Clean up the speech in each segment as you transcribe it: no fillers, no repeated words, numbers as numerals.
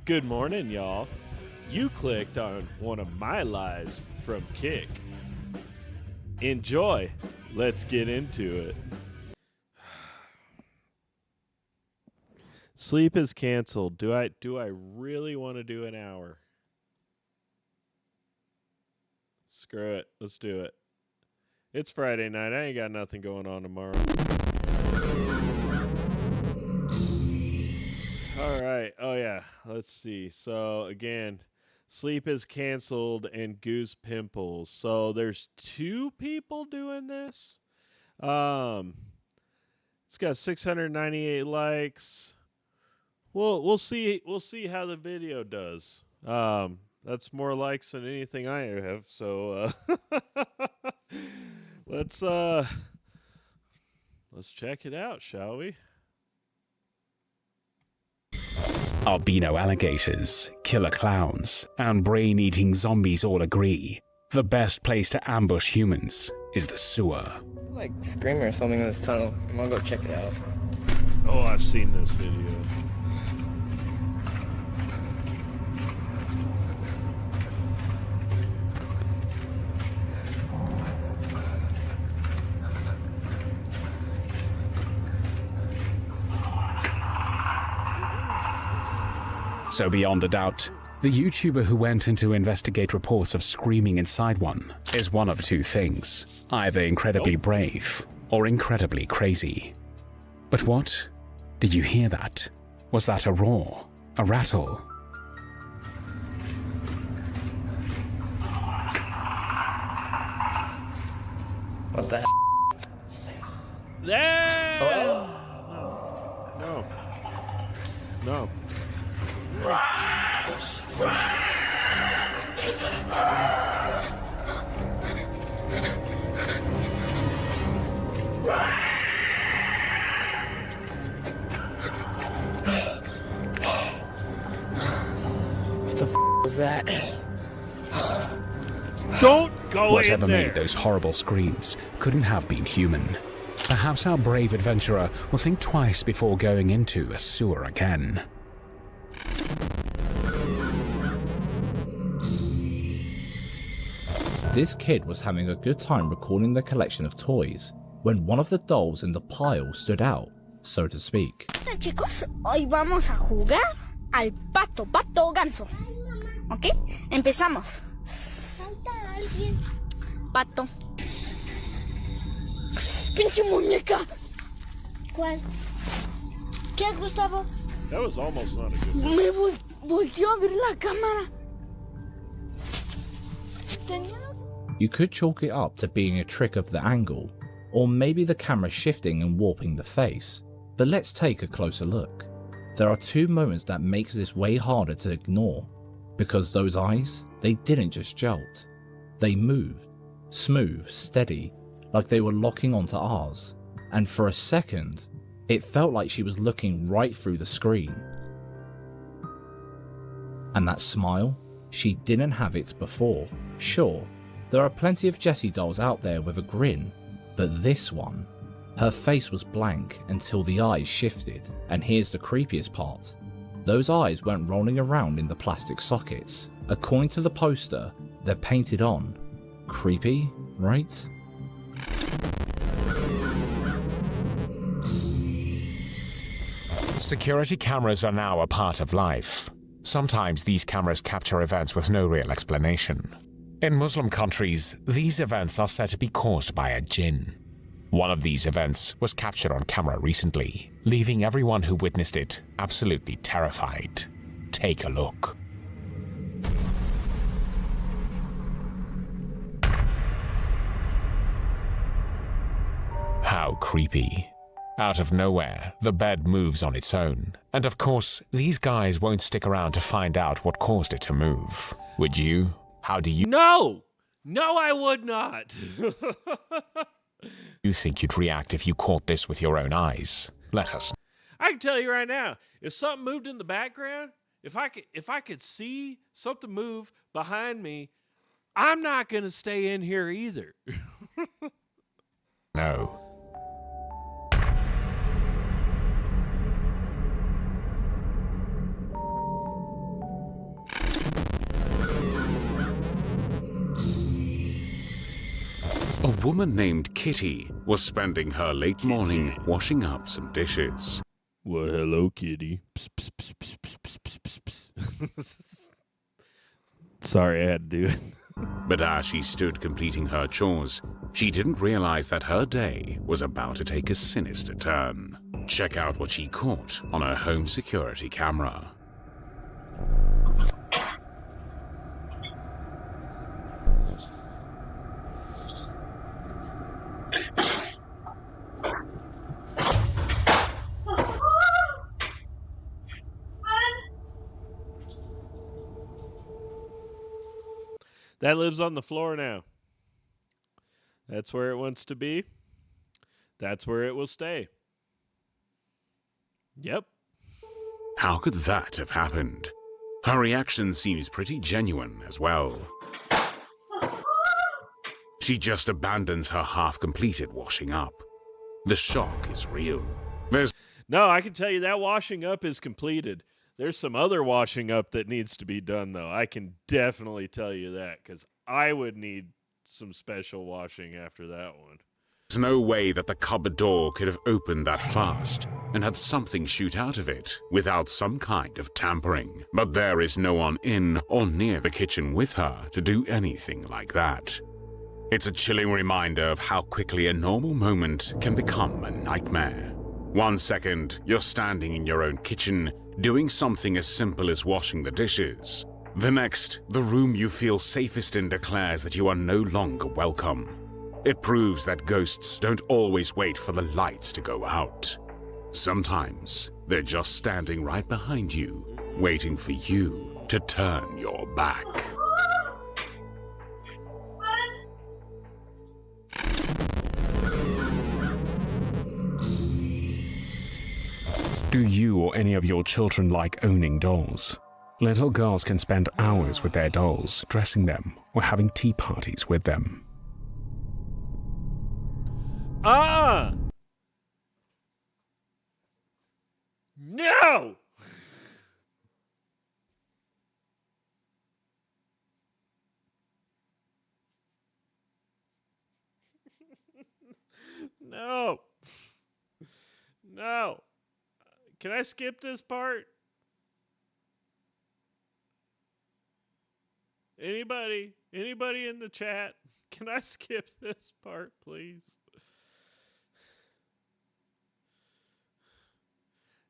Good morning, y'all. You clicked on one of my lives from Kick. Enjoy. Let's get into it. Sleep is canceled. Do I really want to do an hour? Screw it. Let's do it. It's Friday night. I ain't got nothing going on tomorrow. All right. Oh, yeah. Let's see. So, again, Sleep is canceled and Goose Pimples. So, there's two people doing this. It's got 698 likes. We'll see how the video does. That's more likes than anything I have. So, let's check it out, shall we? Albino alligators, killer clowns, and brain-eating zombies all agree the best place to ambush humans is the sewer. Like Screamer or something in this tunnel. I'm gonna go check it out. Oh, I've seen this video. So beyond a doubt, the YouTuber who went in to investigate reports of screaming inside one is one of two things, either incredibly brave or incredibly crazy. But what? Did you hear that? Was that a roar? A rattle? What the There! Hello? No. What the was that? Don't go Whatever in there. made those horrible screams couldn't have been human. Perhaps our brave adventurer will think twice before going into a sewer again. This kid was having a good time recording the collection of toys when one of the dolls in the pile stood out, so to speak. Hola chicos, hoy vamos a jugar al pato ganso. ¿Ok? Empezamos. Salta a alguien. Pato. ¡Pinche muñeca! ¿Cuál? ¿Qué, Gustavo? That was almost not a good one. Me volteó a ver la cámara. You could chalk it up to being a trick of the angle, or maybe the camera shifting and warping the face, but let's take a closer look. There are two moments that makes this way harder to ignore, because those eyes, they didn't just jolt. They moved, smooth, steady, like they were locking onto ours, and for a second, it felt like she was looking right through the screen. And that smile, she didn't have it before. Sure, there are plenty of Jessie dolls out there with a grin, but this one, her face was blank until the eyes shifted, and here's the creepiest part. Those eyes weren't rolling around in the plastic sockets. According to the poster, they're painted on. Creepy, right? Security cameras are now a part of life. Sometimes these cameras capture events with no real explanation. In Muslim countries, these events are said to be caused by a jinn. One of these events was captured on camera recently, leaving everyone who witnessed it absolutely terrified. Take a look. How creepy. Out of nowhere, the bed moves on its own. And of course, these guys won't stick around to find out what caused it to move. Would you? How do you No, I would not. you think you'd react if you caught this with your own eyes? Let us. I can tell you right now, if something moved in the background, if I could see something move behind me, I'm not going to stay in here either. No. A woman named Kitty was spending her late morning washing up some dishes. Well, hello, kitty. Psst, psst, psst, psst, psst, psst, psst, psst. Sorry, I had to do it. But as she stood completing her chores, she didn't realize that her day was about to take a sinister turn. Check out what she caught on her home security camera. That lives on the floor now. That's where it wants to be. That's where it will stay. Yep. How could that have happened? Her reaction seems pretty genuine as well. She just abandons her half-completed washing up. The shock is real. No, I can tell you that washing up is completed. There's some other washing up that needs to be done, though. I can definitely tell you that, because I would need some special washing after that one. There's no way that the cupboard door could have opened that fast and had something shoot out of it without some kind of tampering. But there is no one in or near the kitchen with her to do anything like that. It's a chilling reminder of how quickly a normal moment can become a nightmare. 1 second, you're standing in your own kitchen, doing something as simple as washing the dishes. The next, the room you feel safest in declares that you are no longer welcome. It proves that ghosts don't always wait for the lights to go out. Sometimes, they're just standing right behind you, waiting for you to turn your back. Do you or any of your children like owning dolls? Little girls can spend hours with their dolls, dressing them, or having tea parties with them. No! No. No. Can I skip this part? Anybody in the chat? Can I skip this part, please?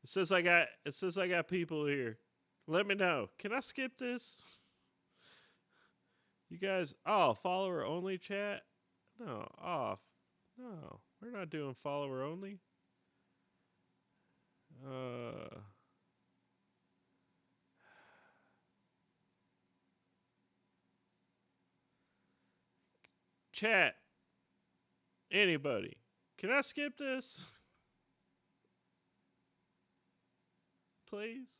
It says I got people here. Let me know. Can I skip this? You guys, follower only chat? No, off. No, we're not doing follower only. Chat. Anybody. Can I skip this? Please?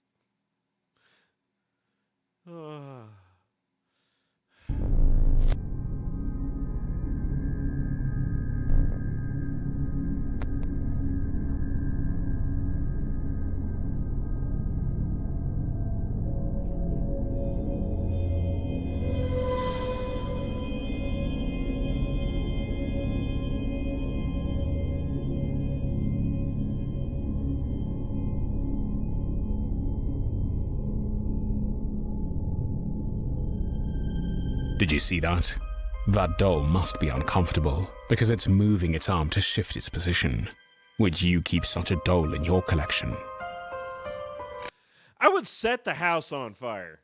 Did you see that? That doll must be uncomfortable because it's moving its arm to shift its position. Would you keep such a doll in your collection? I would set the house on fire.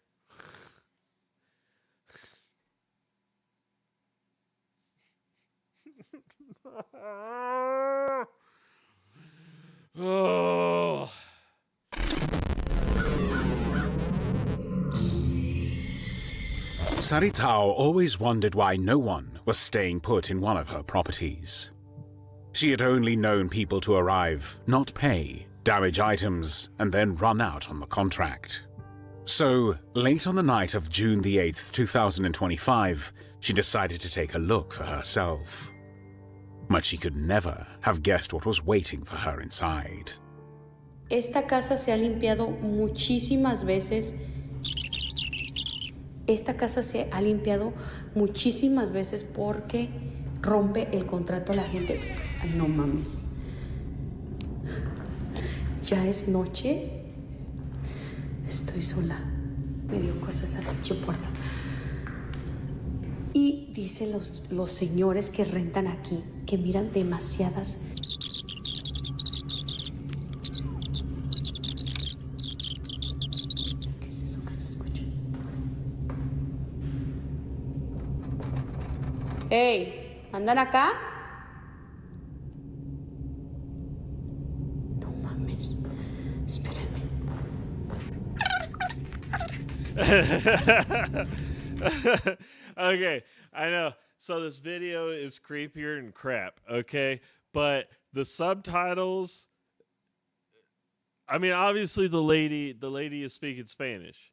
Oh. Saritao always wondered why no one was staying put in one of her properties. She had only known people to arrive, not pay, damage items, and then run out on the contract. So, late on the night of June the 8th, 2025, she decided to take a look for herself. But she could never have guessed what was waiting for her inside. Esta casa se ha limpiado muchísimas veces. Esta casa se ha limpiado muchísimas veces porque rompe el contrato a la gente. Ay, no mames. Ya es noche. Estoy sola. Me dio cosas a la pinche puerta. Y dicen los señores que rentan aquí que miran demasiadas. ¿Qué es eso que se escucha? ¡Ey! ¿Andan acá? No mames. Espérenme. Okay, I know. So this video is creepier than crap, okay? But the subtitles, I mean, obviously the lady is speaking Spanish.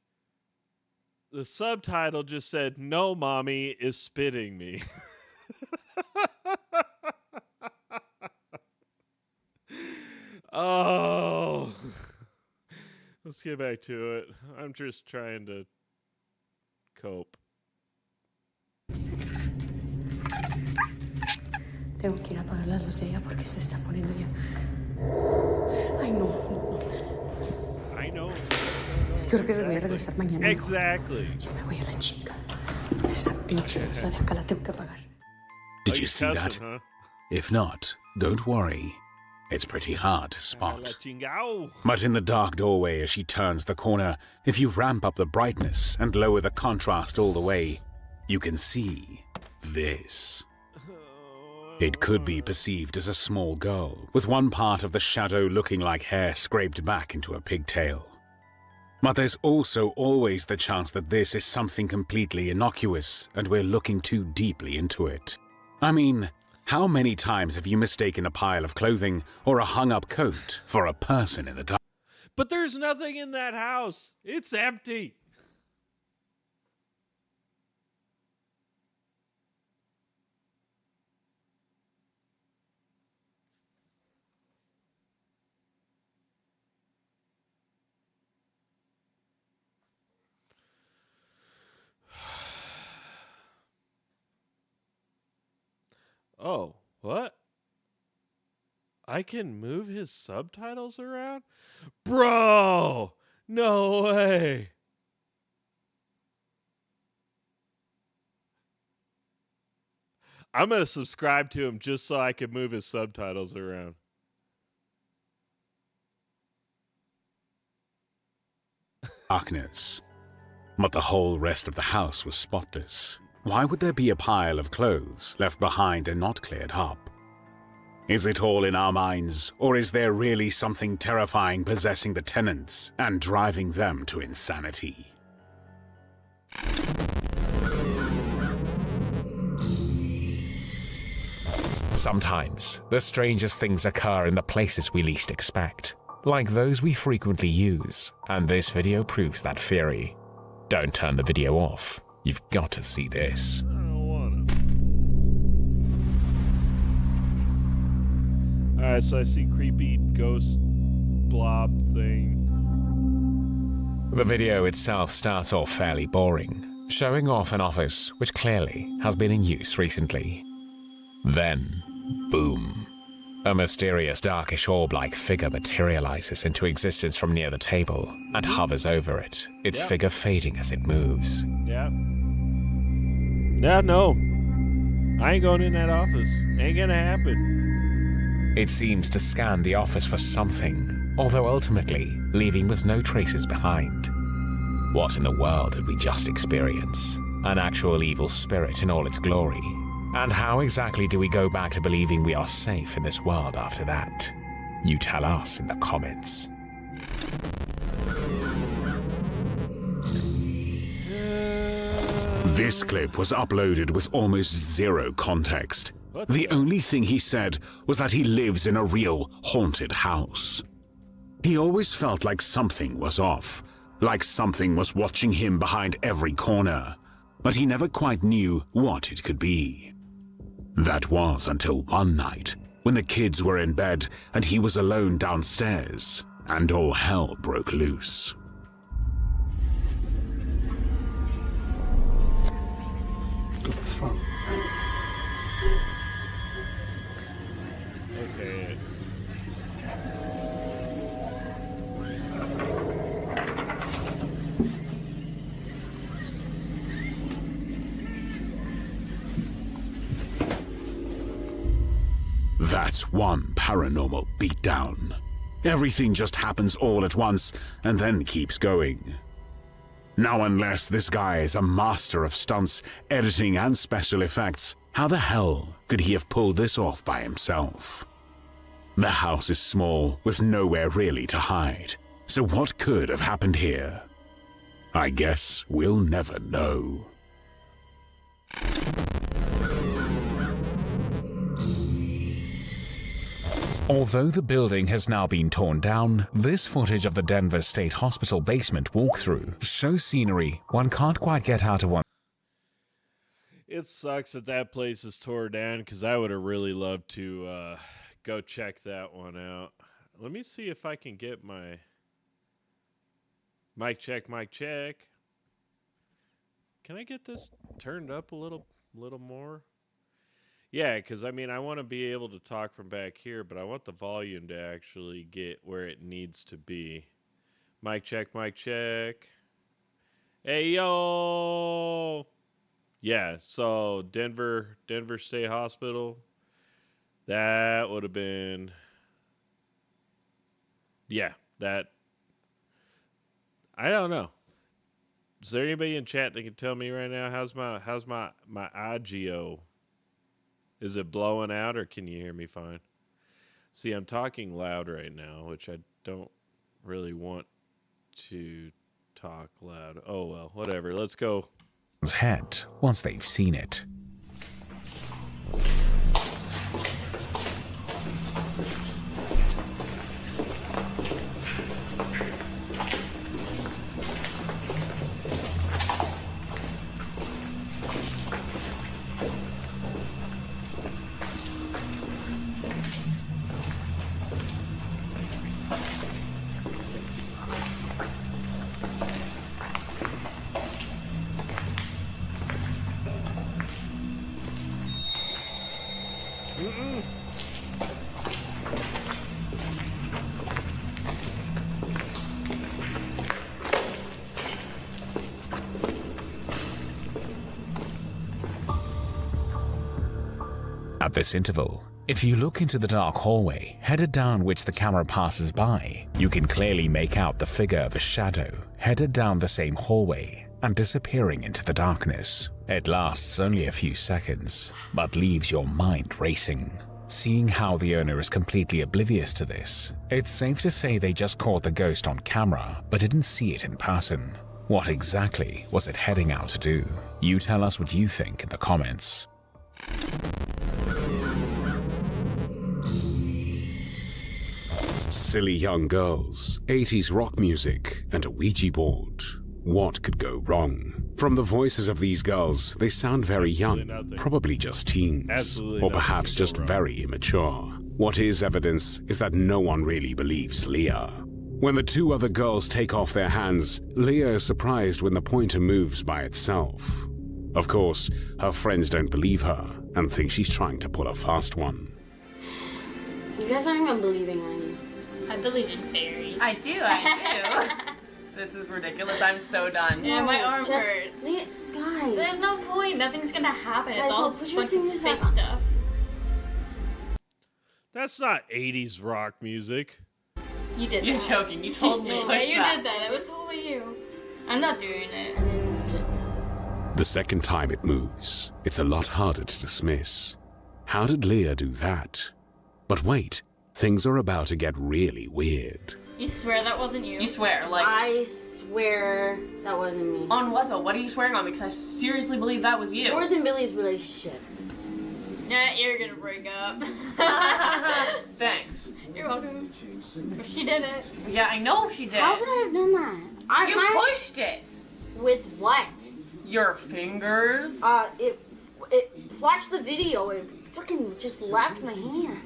The subtitle just said, "No, mommy is spitting me." Oh. Let's get back to it. I'm just trying to cope. Tengo que ir a apagar las luces de allá porque se está poniendo ya. Ay, no. I know. Creo que voy a regresar mañana. mejor. Exactly. Yo me voy a la chinga. Esa pinche luz de acá la tengo que apagar. Did Oh, you see that? cussing, huh? If not, don't worry. It's pretty hard to La spot. chingao. But in the dark doorway as she turns the corner, if you ramp up the brightness and lower the contrast all the way, you can see this. It could be perceived as a small girl, with one part of the shadow looking like hair scraped back into a pigtail. But there's also always the chance that this is something completely innocuous and we're looking too deeply into it. I mean, how many times have you mistaken a pile of clothing or a hung-up coat for a person in the dark? But there's nothing in that house. It's empty. Oh, what? I can move his subtitles around? Bro! No way! I'm going to subscribe to him just so I can move his subtitles around. Darkness. But the whole rest of the house was spotless. Why would there be a pile of clothes left behind and not cleared up? Is it all in our minds, or is there really something terrifying possessing the tenants and driving them to insanity? Sometimes, the strangest things occur in the places we least expect, like those we frequently use, and this video proves that theory. Don't turn the video off. You've got to see this. I don't want to. Alright, so I see creepy ghost blob thing. The video itself starts off fairly boring, showing off an office which clearly has been in use recently. Then, boom. A mysterious darkish orb-like figure materializes into existence from near the table and hovers over it, its Yep. figure fading as it moves. Yeah. Yeah, no. I ain't going in that office. Ain't gonna happen. It seems to scan the office for something, although ultimately leaving with no traces behind. What in the world did we just experience? An actual evil spirit in all its glory? And how exactly do we go back to believing we are safe in this world after that? You tell us in the comments. This clip was uploaded with almost zero context. The only thing he said was that he lives in a real haunted house. He always felt like something was off, like something was watching him behind every corner, but he never quite knew what it could be. That was until one night, when the kids were in bed and he was alone downstairs, and all hell broke loose. That's one paranormal beatdown. Everything just happens all at once and then keeps going. Now, unless this guy is a master of stunts, editing, and special effects, how the hell could he have pulled this off by himself? The house is small, with nowhere really to hide. So what could have happened here? I guess we'll never know. Although the building has now been torn down, this footage of the Denver State Hospital basement walkthrough shows scenery one can't quite get out of one. It sucks that that place is torn down because I would have really loved to go check that one out. Let me see if I can get my mic check, mic check. Can I get this turned up a little more? Yeah, because I mean, I want to be able to talk from back here, but I want the volume to actually get where it needs to be. Mic check, mic check. Hey, yo! Yeah, so Denver State Hospital. That would have been... Yeah, that... I don't know. Is there anybody in chat that can tell me right now how's my audio? Is it blowing out or can you hear me fine? See, I'm talking loud right now, which I don't really want to talk loud. Oh well, whatever. Let's go. Head once they've seen it. At this interval, if you look into the dark hallway headed down which the camera passes by, you can clearly make out the figure of a shadow headed down the same hallway and disappearing into the darkness. It lasts only a few seconds, but leaves your mind racing. Seeing how the owner is completely oblivious to this, it's safe to say they just caught the ghost on camera but didn't see it in person. What exactly was it heading out to do? You tell us what you think in the comments. Silly young girls, 80s rock music, and a Ouija board. What could go wrong? From the voices of these girls, they sound very young, probably just teens, or perhaps just very immature. What is evidence is that no one really believes Leah. When the two other girls take off their hands, Leah is surprised when the pointer moves by itself. Of course, her friends don't believe her and think she's trying to pull a fast one. You guys aren't even believing in me. I believe in fairies. I do. This is ridiculous. I'm so done. Yeah, my arm just, hurts. Guys. There's no point. Nothing's gonna happen. Guys, It's all a put your bunch of fingers fake back. stuff. That's not 80s rock music. You did You're that. joking. You totally Yeah, pushed you that. did that. That was totally you. I'm not doing it. The second time it moves, it's a lot harder to dismiss. How did Leah do that? But wait, things are about to get really weird. You swear that wasn't you? You swear, like... I swear that wasn't me. On what though? What are you swearing on? Because I seriously believe that was you. More than Billy's relationship. Nah, you're gonna break up. Thanks. You're welcome. She did it. Yeah, I know she did. How could I have done that? You pushed it. With what? Your fingers. It watch the video. It freaking just left my hand.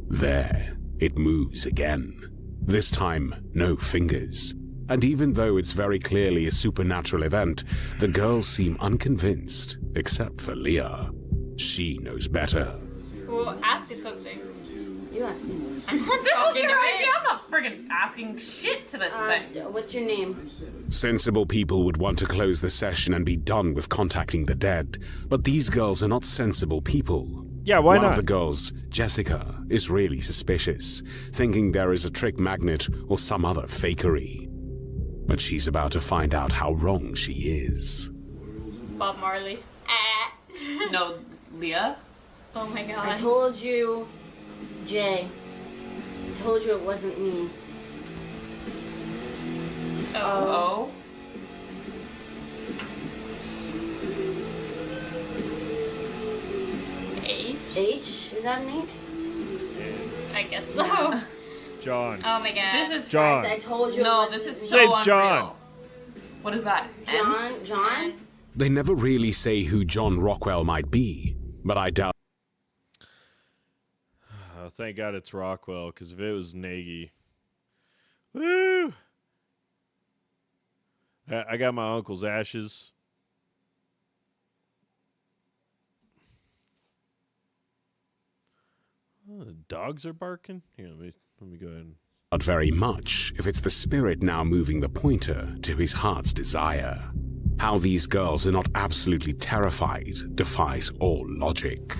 There, it moves again. This time, no fingers. And even though it's very clearly a supernatural event, the girls seem unconvinced, except for Leah. She knows better. Well, ask it something. You asked me. I'm not This was talking your to idea. it. I'm not friggin' asking shit to this thing. What's your name? Sensible people would want to close the session and be done with contacting the dead, but these girls are not sensible people. Yeah, why One not? of the girls, Jessica, is really suspicious, thinking there is a trick magnet or some other fakery. But she's about to find out how wrong she is. Bob Marley. Ah. No, Leah? Oh my god. I told you, Jay. I told you it wasn't me. Oh. H? H? Is that an H? I guess so. John. Oh my god. This is John. I told you. No, it this wasn't is me. so Say it's unreal. John. What is that? M? John. They never really say who John Rockwell might be, but I doubt Oh, thank God it's Rockwell, because if it was Nagy. Woo! I got my uncle's ashes. Oh, the dogs are barking? Here, let me go ahead and... very much if it's the spirit now moving the pointer to his heart's desire. How these girls are not absolutely terrified defies all logic.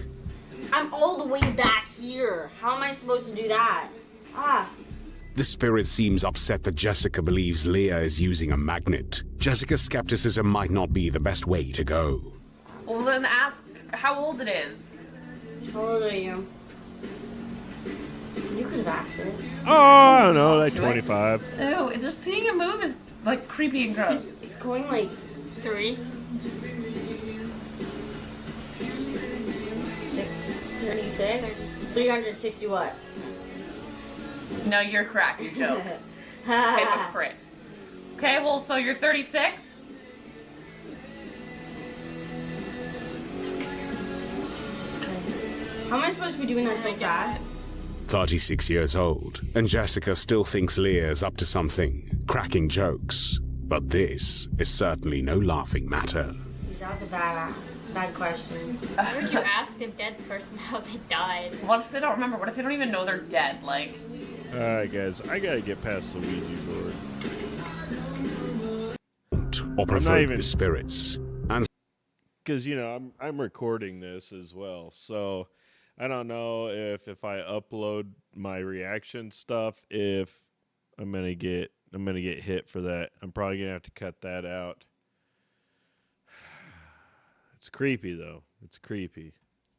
I'm all the way back here. How am I supposed to do that? Ah. The spirit seems upset that Jessica believes Leah is using a magnet. Jessica's skepticism might not be the best way to go. Well, then ask how old it is. How old are you? You could have asked it. Oh, I don't know, like 25. Ew, it's just seeing it move is like creepy and gross. It's going like 3. 36. 360 what? No, you're cracking jokes. Hypocrite. Okay, well, so you're 36? How am I supposed to be doing that so fast? 36 years old, and Jessica still thinks Leah's up to something, cracking jokes. But this is certainly no laughing matter. That was a bad question. Why would you ask a dead person how they died? What if they don't remember? What if they don't even know they're dead? Like, Alright, guys, I gotta get past the Ouija board. Or provoke even- the spirits. And Because, you know, I'm recording this as well, so I don't know if I upload my reaction stuff, if I'm gonna get hit for that. I'm probably gonna have to cut that out. It's creepy though. It's creepy.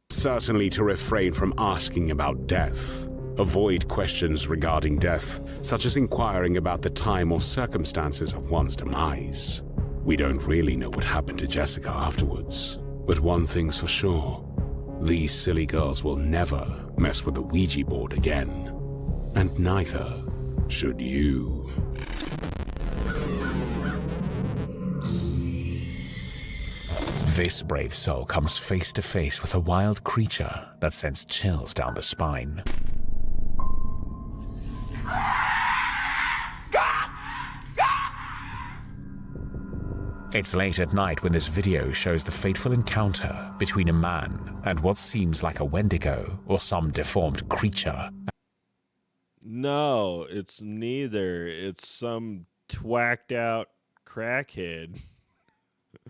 certainly to refrain from asking about death. Avoid questions regarding death, such as inquiring about the time or circumstances of one's demise. We don't really know what happened to Jessica afterwards, but one thing's for sure. These silly girls will never mess with the Ouija board again. And neither should you. This brave soul comes face to face with a wild creature that sends chills down the spine. It's late at night when this video shows the fateful encounter between a man and what seems like a Wendigo or some deformed creature. No, it's neither. It's some twacked out crackhead.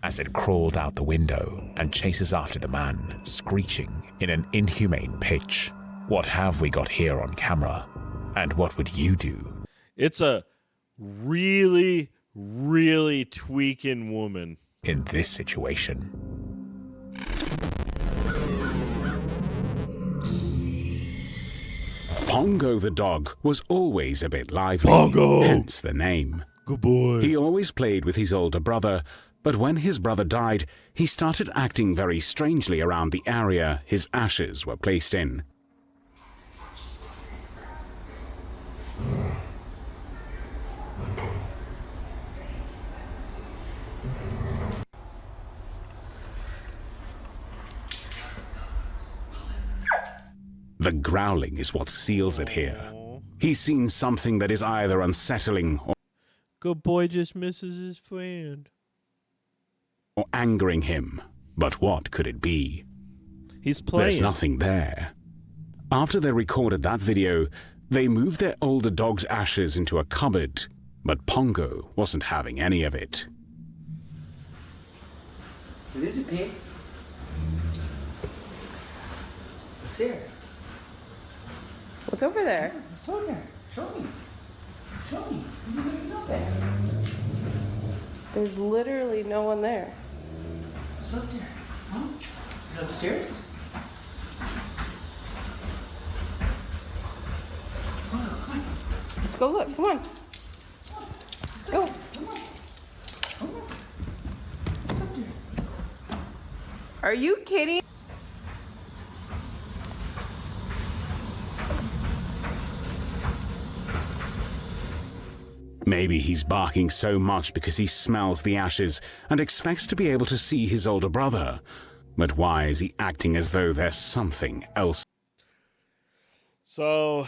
As it crawled out the window and chases after the man, screeching in an inhumane pitch. What have we got here on camera? And what would you do? It's a really, really tweaking woman. In this situation? Pongo the dog was always a bit lively, Pongo! hence the name. Good boy. He always played with his older brother, but when his brother died, he started acting very strangely around the area his ashes were placed in. The growling is what seals it here. He's seen something that is either unsettling Good boy just misses his friend. or angering him. But what could it be? He's playing. There's nothing there. After they recorded that video, they moved their older dog's ashes into a cupboard, But Pongo wasn't having any of it. Is it pink? It's here. What's over there? It's over there. Show me. Show me. There's no there. There's literally no one there. It's up there. Huh? Is it upstairs? Let's go look. Come on. Go. Are you kidding? Maybe he's barking so much because he smells the ashes and expects to be able to see his older brother. But why is he acting as though there's something else? So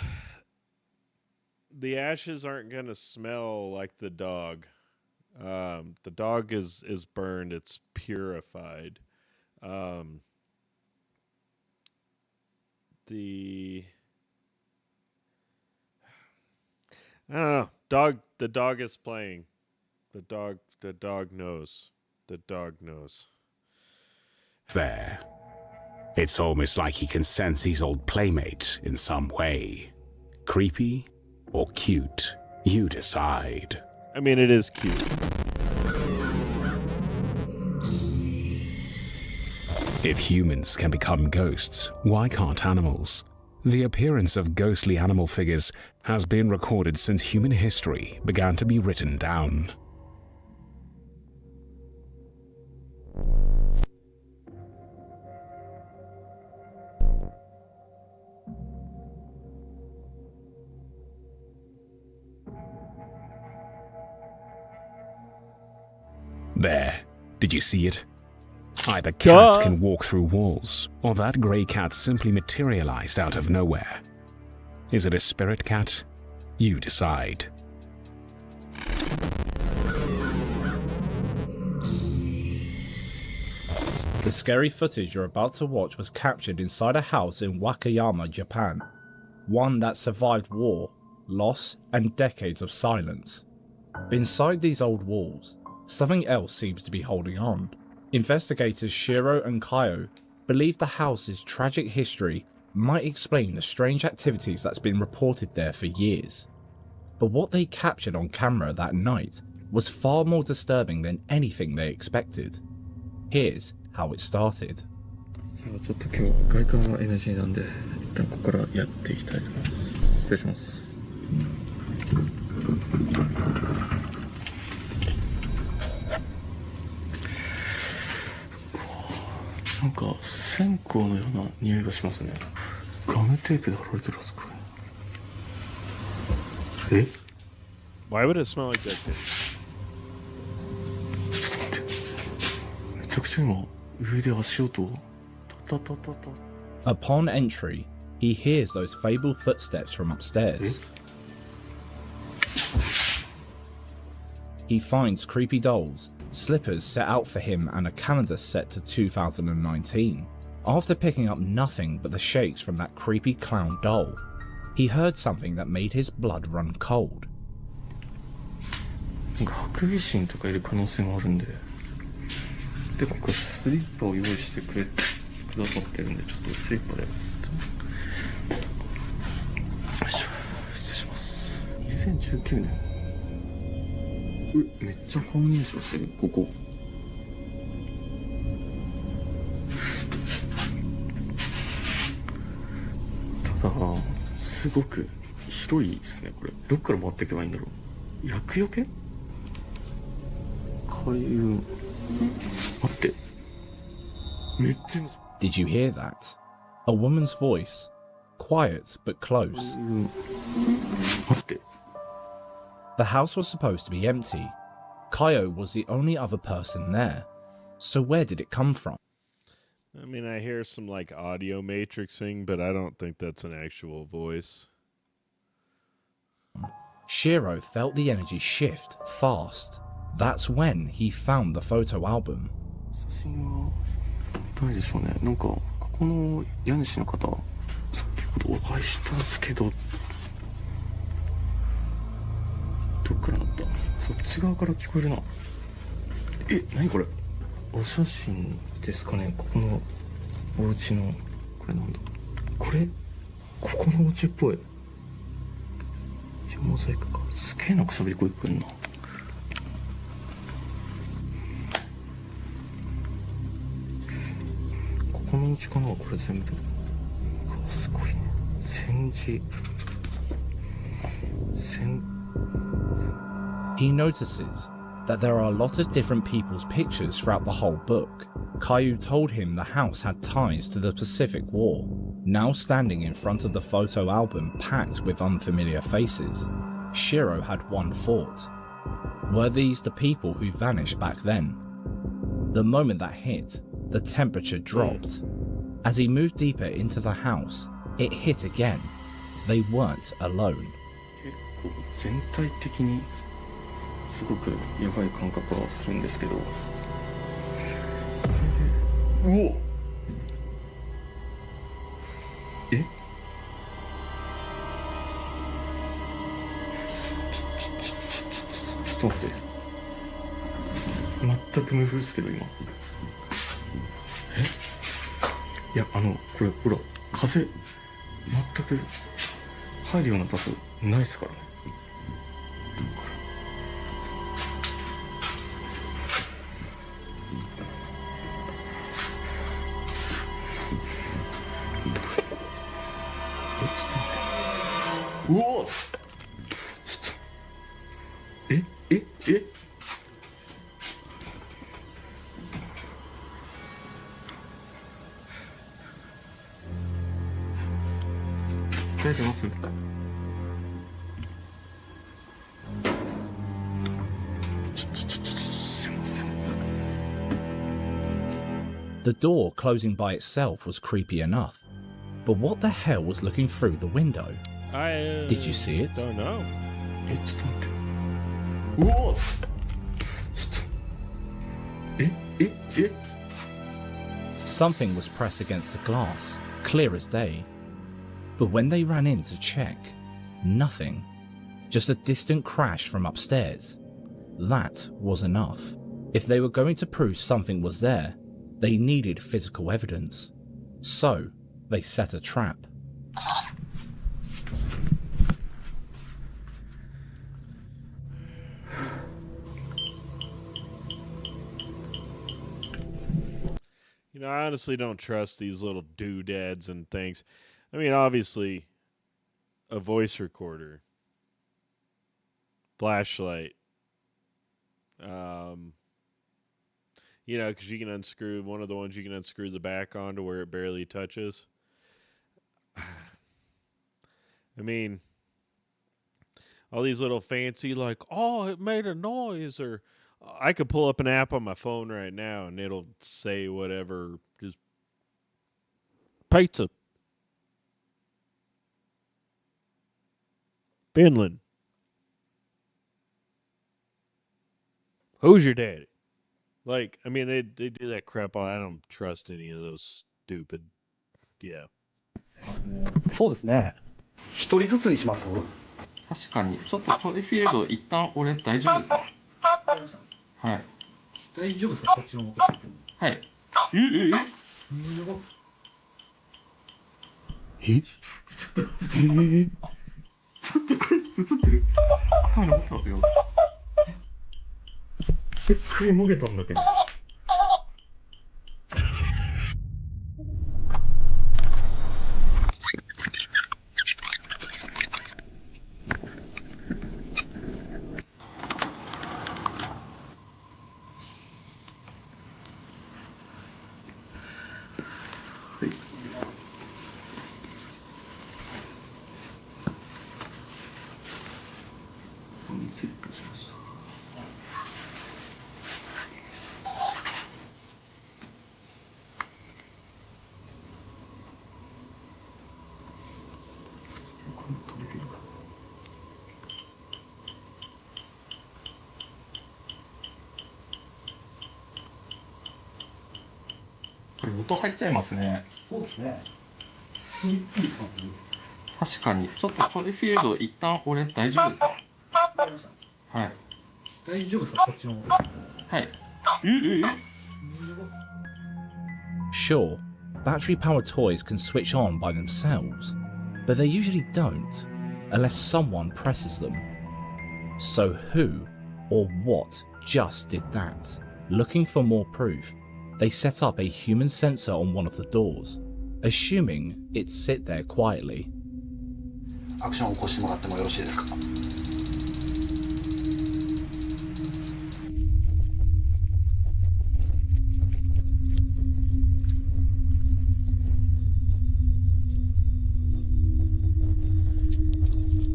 the ashes aren't going to smell like the dog. The dog is burned. It's purified. I don't know. The dog is playing. The dog knows. The dog knows. There. It's almost like he can sense his old playmate in some way. Creepy or cute? You decide. I mean, it is cute. If humans can become ghosts, why can't animals? The appearance of ghostly animal figures has been recorded since human history began to be written down. There. Did you see it? Either cats can walk through walls, or that grey cat simply materialized out of nowhere. Is it a spirit cat? You decide. The scary footage you're about to watch was captured inside a house in Wakayama, Japan. One that survived war, loss, and decades of silence. Inside these old walls, something else seems to be holding on. Investigators Shiro and Kaio believe the house's tragic history might explain the strange activities that's been reported there for years. But what they captured on camera that night was far more disturbing than anything they expected. Here's how it started. じゃあちょっと今日外観は NG なんで一旦ここからやっていきたいと思います。失礼します。なんか線香のような匂いがしますね。ガムテープで貼られてるはずこれ。え？ Why would it smell like that? ちょっと待って。めちゃくちゃ今上で足音。タタタタタ。 Upon entry, he hears those fabled footsteps from upstairs. He finds creepy dolls, slippers set out for him, and a calendar set to 2019. After picking up nothing but the shakes from that creepy clown doll, he heard something that made his blood run cold. なんかハクビシンとかいる可能性もあるんで、でここスリッパを用意してくださってるんで、ちょっとスリッパで。よいしょ、失礼します。2019年。めっちゃ顔認証してる、ここ。ただ、すごく広いですね、これ。どっから回っていけばいいんだろう。厄除け？開運。待って。めっちゃいます。Did you hear that? A woman's voice. Quiet but close. 待って。 The house was supposed to be empty. Kaio was the only other person there. So where did it come from? I mean, I hear some like audio matrixing, but I don't think that's an actual voice. Shiro felt the energy shift fast. That's when he found the photo album. 写真は誰でしょうね。なんかここの家主の方、先ほどお会いしたんですけど。どっからなった？そっち側から聞こえるな。何これ？お写真ですかね？ここのお家の、これなんだ？ここのお家っぽい。モザイクか。すげえなんか喋り声聞こえるな。ここのお家かな、これ全部。うわ、すごいね。He notices that there are a lot of different people's pictures throughout the whole book. Caillou told him the house had ties to the Pacific War. Now standing in front of the photo album packed with unfamiliar faces, Shiro had one thought. Were these the people who vanished back then? The moment that hit, the temperature dropped. As he moved deeper into the house, it hit again. They weren't alone. 結構全体的にすごくやばい感覚はするんですけど、うおっ、ちょっと待って、全く無風ですけど今。いや、これほら、風全く入るような場所ないっすからね。うおっ、ちょっと、出てます？ The door closing by itself was creepy enough, but what the hell was looking through the window? Did you see it? Don't know. ちょっと待って。うおっ、ちょっと、Something was pressed against the glass, clear as day. But when they ran in to check, nothing. Just a distant crash from upstairs. That was enough. If they were going to prove something was there, they needed physical evidence. So, they set a trap. You know, I honestly don't trust these little doodads and things. I mean, obviously, a voice recorder, flashlight, you know, because you can unscrew one of the ones you can unscrew the back on to where it barely touches. I mean, all these little fancy, like, oh, it made a noise, or I could pull up an app on my phone right now and it'll say whatever, just pizza, Finland. Who's your daddy? Like, I mean, they do that crap. I don't trust any of those stupid. Yeah. そうですね。一人ずつにします。確かに、ちょっとトイフィールド一旦俺大丈夫ですね。はい。大丈夫ですか？こっちの方。はい。ちょっとこれ映ってる？カメラ持ってますよ。食いもげたんだけど。チェックしました。これ音入っちゃいますね。そうですね。確かに、ちょっとトイフィールド一旦俺大丈夫ですね。はい。大丈夫ですかこっちの。はい。Sure, battery-powered toys can switch on by themselves, but they usually don't, unless someone presses them. So who or what just did that? Looking for more proof, they set up a human sensor on one of the doors, assuming it'd sit there quietly. アクションを起こしてもらってもよろしいですか。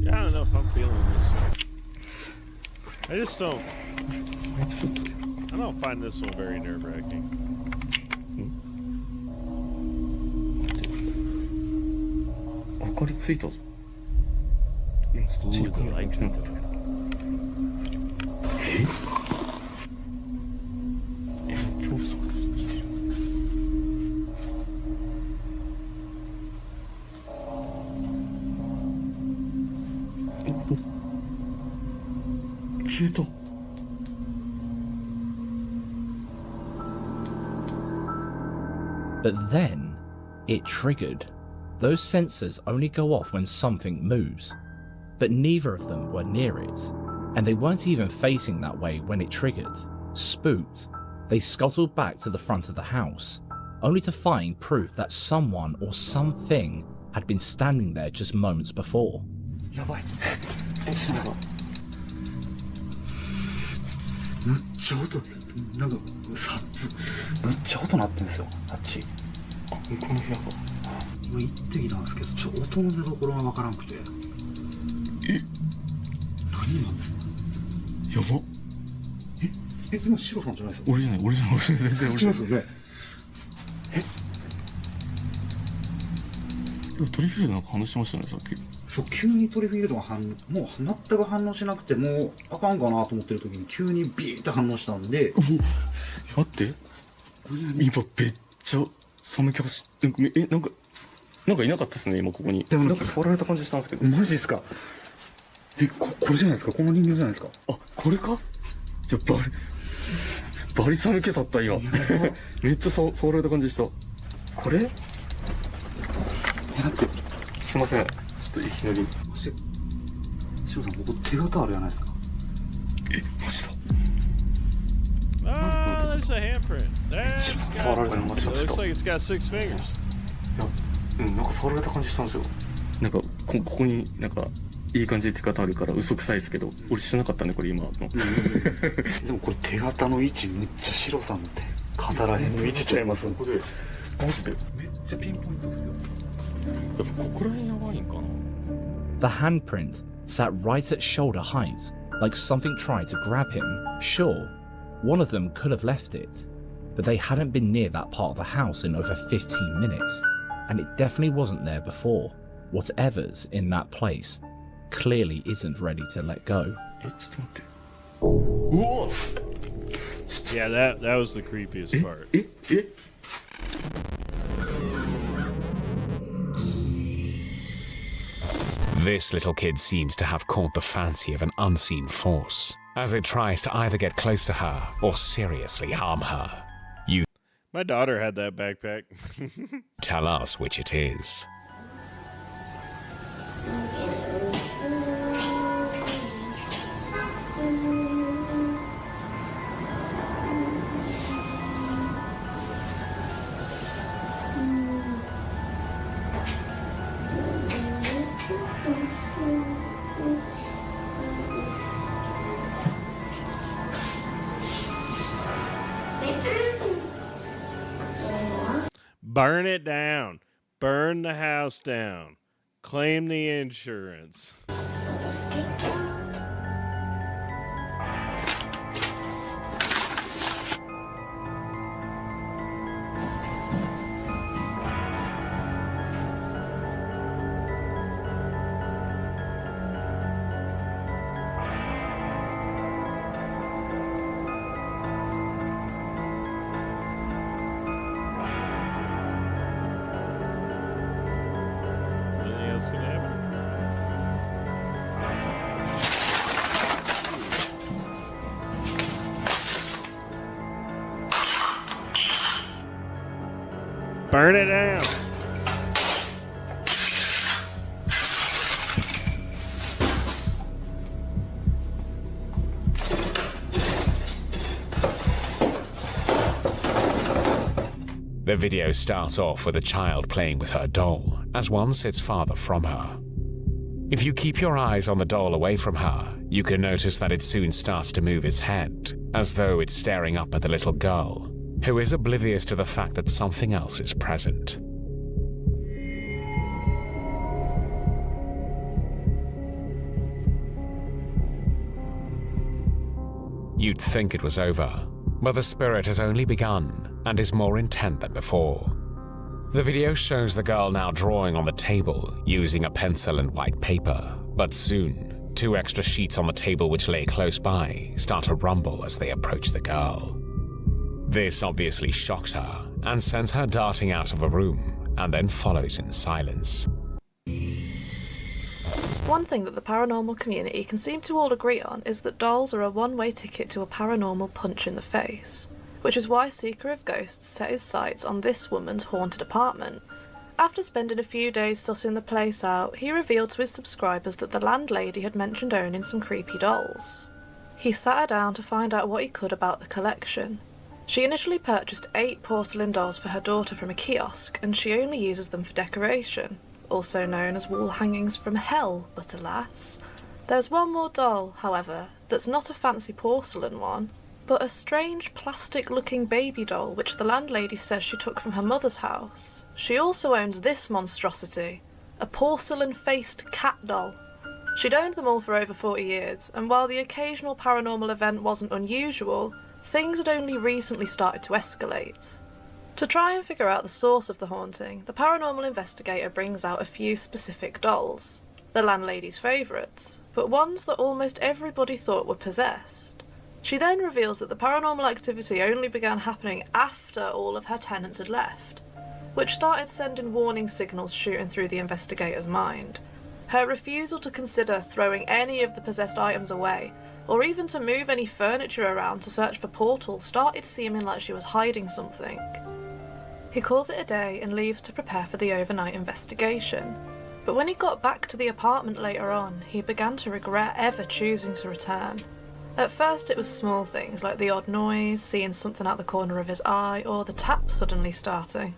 Yeah, I don't know if I'm feeling this. I just don't. I don't find this one very nerve-wracking. 明かりついたぞ。今そっちにカメラ来てんだけど。調査してる。消えた。But then, it triggered. Those sensors only go off when something moves, but neither of them were near it, and they weren't even facing that way when it triggered. Spooked, they scuttled back to the front of the house, only to find proof that someone or something had been standing there just moments before. やばい。しまった。むっちゃ音、なんかさ、むっちゃ音鳴ってんですよ。あっち。あ、向こうの部屋か。今行ってきたんですけど、音の出所がわからんくて。え、何今の。やば。今シロさんじゃないですか。俺じゃない、俺全然俺。違いますよね。でもトリフィールドなんか反応してましたね、さっき。そう、急にトリフィールドがもう全く反応しなくて、もうあかんかなと思ってる時に急にビーって反応したんで。待って。今めっちゃ寒気走って、なんかいなかったですね、今ここに。でもなんか触られた感じしたんですけど。マジですか。これじゃないですか、この人形じゃないですか。あ、これか。じゃバリ寒気立った今。めっちゃ触られた感じした。これ？だってすいません。ちょっといきなり。シロさん、ここ手形あるじゃないですか。マジだ。Ah, there's a handprint. That's got, it looks like it's got 6 fingers. なんか触られた感じしたんですよ。なんかここになんかいい感じで手形あるから嘘くさいですけど、俺知らなかったねこれ今の。でもこれ手形の位置めっちゃシロさんって肩らへんの位置ちゃいます。これマジでめっちゃピンポイントっすよ。やっぱここら辺やばいんかな。 The handprint sat right at shoulder height, like something tried to grab him. Sure, one of them could have left it, but they hadn't been near that part of the house in over 15 minutes, and it definitely wasn't there before. Whatever's in that place clearly isn't ready to let go. Yeah, that was the creepiest part. This little kid seems to have caught the fancy of an unseen force, as it tries to either get close to her or seriously harm her. You My daughter had that backpack. tell us which it is. Burn it down. Burn the house down. Claim the insurance. Anything else gonna happen? Burn it down. The video starts off with a child playing with her doll as one sits farther from her. If you keep your eyes on the doll away from her, you can notice that it soon starts to move its head, as though it's staring up at the little girl, who is oblivious to the fact that something else is present. You'd think it was over, but the spirit has only begun and is more intent than before. The video shows the girl now drawing on the table using a pencil and white paper, but soon, 2 extra sheets on the table which lay close by start to rumble as they approach the girl. This obviously shocks her and sends her darting out of the room, and then follows in silence. One thing that the paranormal community can seem to all agree on is that dolls are a one-way ticket to a paranormal punch in the face, which is why Seeker of Ghosts set his sights on this woman's haunted apartment. After spending a few days sussing the place out, he revealed to his subscribers that the landlady had mentioned owning some creepy dolls. He sat her down to find out what he could about the collection. She initially purchased 8 porcelain dolls for her daughter from a kiosk, and she only uses them for decoration, also known as wall hangings from hell, but alas. There's one more doll, however, that's not a fancy porcelain one, but a strange plastic-looking baby doll which the landlady says she took from her mother's house. She also owns this monstrosity, a porcelain-faced cat doll. She'd owned them all for over 40 years, and while the occasional paranormal event wasn't unusual, things had only recently started to escalate. To try and figure out the source of the haunting, the paranormal investigator brings out a few specific dolls, the landlady's favourites, but ones that almost everybody thought were possessed. She then reveals that the paranormal activity only began happening after all of her tenants had left, which started sending warning signals shooting through the investigator's mind. Her refusal to consider throwing any of the possessed items away, or even to move any furniture around to search for portals, started seeming like she was hiding something. He calls it a day and leaves to prepare for the overnight investigation. But when he got back to the apartment later on, he began to regret ever choosing to return. At first it was small things like the odd noise, seeing something out the corner of his eye, or the tap suddenly starting.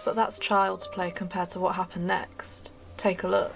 But that's child's play compared to what happened next. Take a look.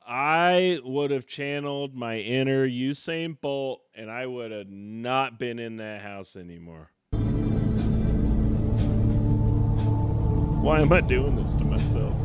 I would have channeled my inner Usain Bolt, and I would have not been in that house anymore. Why am I doing this to myself?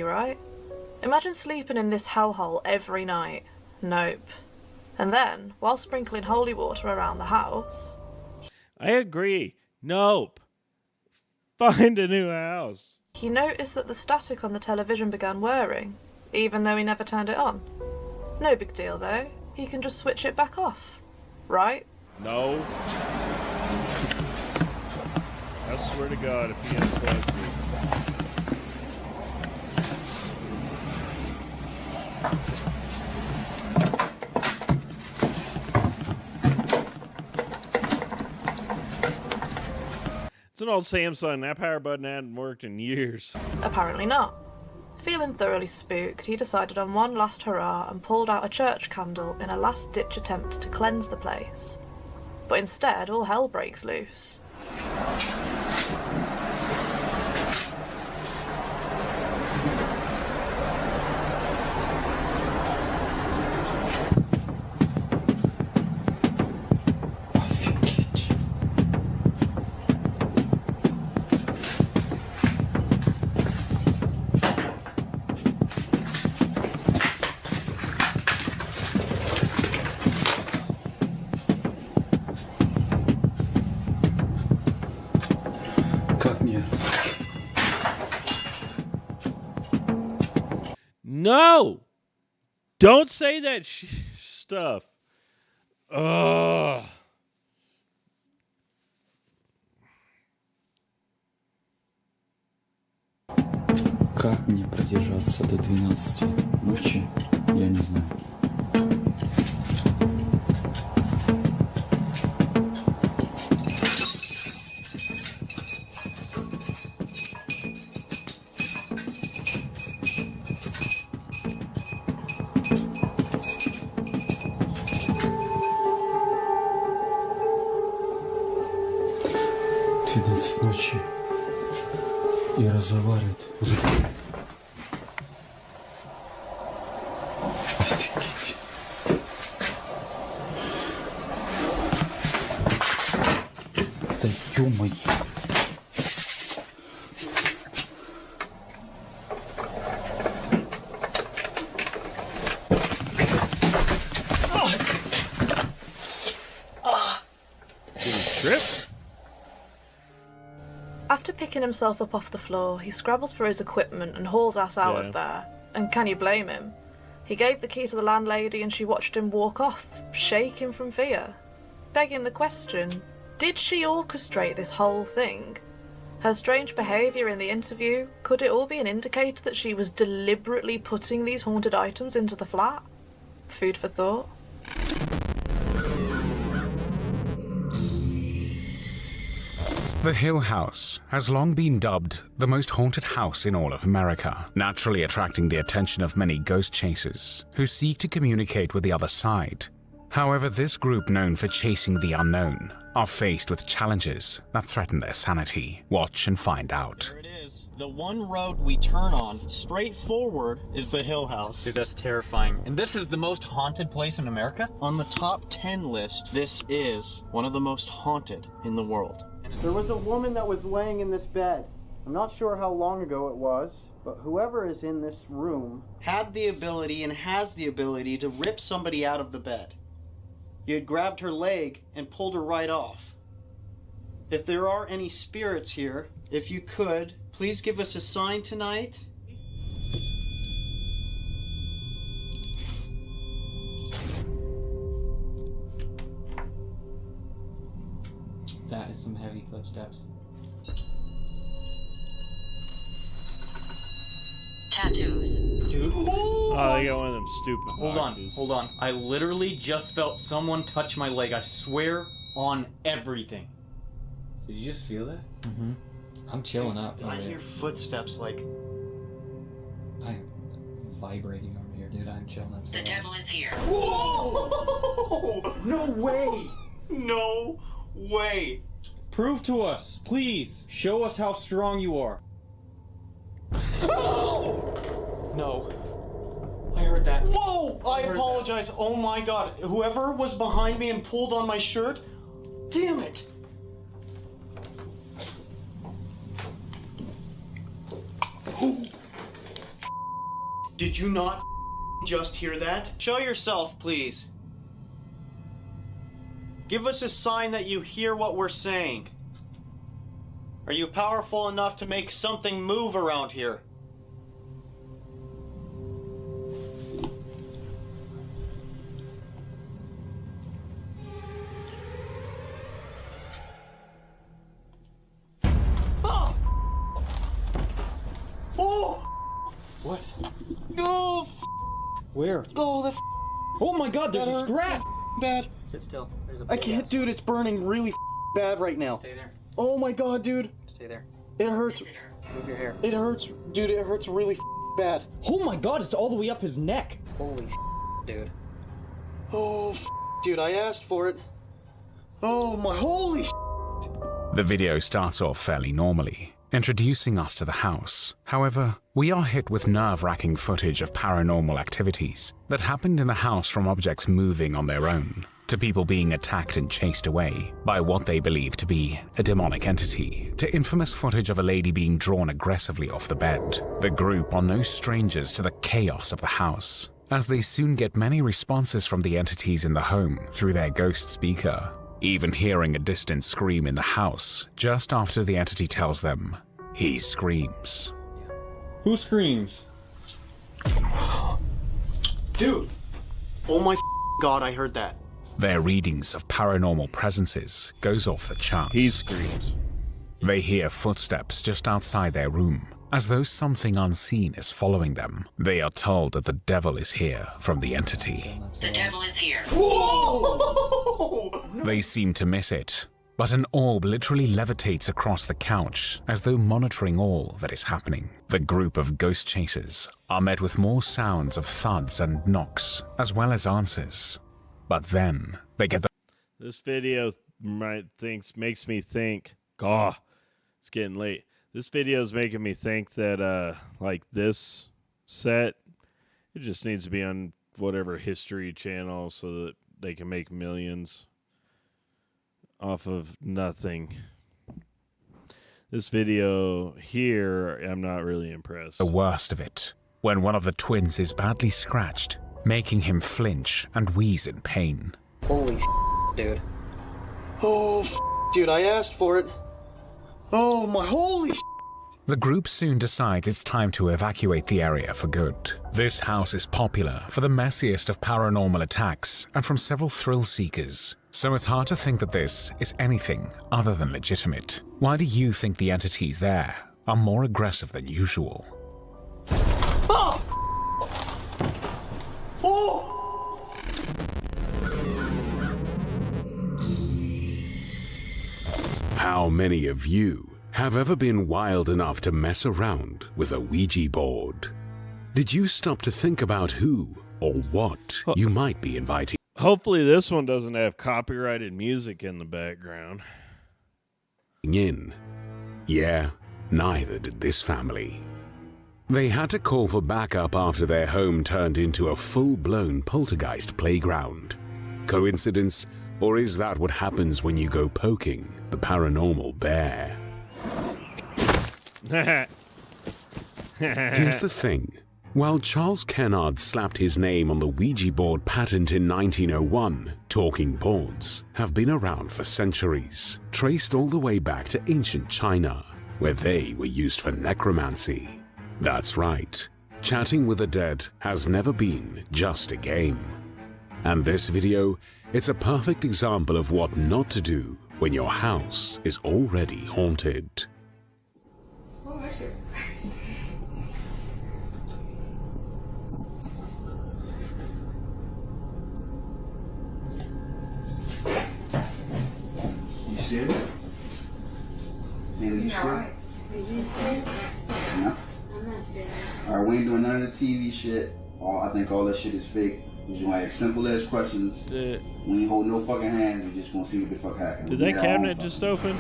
you, right? Imagine sleeping in this hellhole every night. Nope. And then, while sprinkling holy water around the house... I agree. Nope. Find a new house. He noticed that the static on the television began whirring, even though he never turned it on. No big deal though, he can just switch it back off. Right? No. I swear to God, if he unplugs me. It's an old Samsung. That power button hadn't worked in years. Apparently not. Feeling thoroughly spooked, he decided on one last hurrah and pulled out a church candle in a last-ditch attempt to cleanse the place. But instead, all hell breaks loose. No! Don't say that stuff. Ugh. Как мне продержаться до 12 ночи, я не знаю. Ночи и разговаривает. Офигеть. Да ё-моё. After picking himself up off the floor, he scrabbles for his equipment and hauls ass out of there. And can you blame him? He gave the key to the landlady and she watched him walk off, shaking from fear. Begging the question, did she orchestrate this whole thing? Her strange behaviour in the interview, could it all be an indicator that she was deliberately putting these haunted items into the flat? Food for thought. The Hill House has long been dubbed the most haunted house in all of America, naturally attracting the attention of many ghost chasers who seek to communicate with the other side. However, this group known for chasing the unknown are faced with challenges that threaten their sanity. Watch and find out. There it is. The one road we turn on, straight forward, is the Hill House. Dude, that's terrifying. And this is the most haunted place in America? On the top 10 list, this is one of the most haunted in the world. There was a woman that was laying in this bed. I'm not sure how long ago it was, but whoever is in this room had the ability and has the ability to rip somebody out of the bed. You had grabbed her leg and pulled her right off. If there are any spirits here, if you could, please give us a sign tonight. That is some heavy footsteps. Tattoos. Dude. Oh, they got one of them stupid boxes. Hold on. I literally just felt someone touch my leg. I swear on everything. Did you just feel that? Mm-hmm. I'm chilling out. I hear footsteps like... I'm vibrating over here, dude. I'm chilling out. The devil is here. Whoa! No way! No way! Prove to us, please. Show us how strong you are. No. I heard that. Whoa! I apologize. Oh my god. Whoever was behind me and pulled on my shirt, damn it! Did you not just hear that? Show yourself, please. Give us a sign that you hear what we're saying. Are you powerful enough to make something move around here? Oh! Oh! What? Oh! Where? Oh, the. Oh my God! There's a scratch. Bad. Sit still. There's a I can't, dude. It's burning really bad right now. Stay there. Oh my God, dude. Stay there. It hurts. Move your hair. It hurts, dude. It hurts really bad. Oh my God! It's all the way up his neck. Holy dude. Oh, dude. I asked for it. Oh my holy. The video starts off fairly normally, introducing us to the house. However, we are hit with nerve-wracking footage of paranormal activities that happened in the house, from objects moving on their own to people being attacked and chased away by what they believe to be a demonic entity, to infamous footage of a lady being drawn aggressively off the bed. The group are no strangers to the chaos of the house, as they soon get many responses from the entities in the home through their ghost speaker, even hearing a distant scream in the house just after the entity tells them he screams. Who screams? Dude. Oh my God, I heard that. Their readings of paranormal presences goes off the charts. He screams. They hear footsteps just outside their room, as though something unseen is following them. They are told that the devil is here from the entity. The devil is here. Whoa! They seem to miss it, but an orb literally levitates across the couch as though monitoring all that is happening. The group of ghost chasers are met with more sounds of thuds and knocks, as well as answers. But then they get the... This video makes me think, God, it's getting late. This video is making me think that, like, this set, it just needs to be on whatever History Channel so that they can make millions off of nothing. This video here, I'm not really impressed. The worst of it, when one of the twins is badly scratched, making him flinch and wheeze in pain. Holy dude. Oh, dude, I asked for it. Oh my holy. The group soon decides it's time to evacuate the area for good. This house is popular for the messiest of paranormal attacks and from several thrill seekers, so it's hard to think that this is anything other than legitimate. Why do you think the entities there are more aggressive than usual? Oh! Oh! How many of you have ever been wild enough to mess around with a Ouija board? Did you stop to think about who or what you might be inviting Hopefully this one doesn't have copyrighted music in the background. in? Yeah, neither did this family. They had to call for backup after their home turned into a full-blown poltergeist playground. Coincidence, or is that what happens when you go poking the paranormal bear? Here's the thing. While Charles Kennard slapped his name on the Ouija board patent in 1901, talking boards have been around for centuries, traced all the way back to ancient China, where they were used for necromancy. That's right, chatting with the dead has never been just a game. And this video, it's a perfect example of what not to do when your house is already haunted. You scared? Haley, you scared? No? I'm not scared. Alright, we ain't doing none of the TV shit. I think all that shit is fake. We just gonna ask simple ass questions. We ain't holding no fucking hands. We just gonna see what the fuck happens. Did that cabinet just open?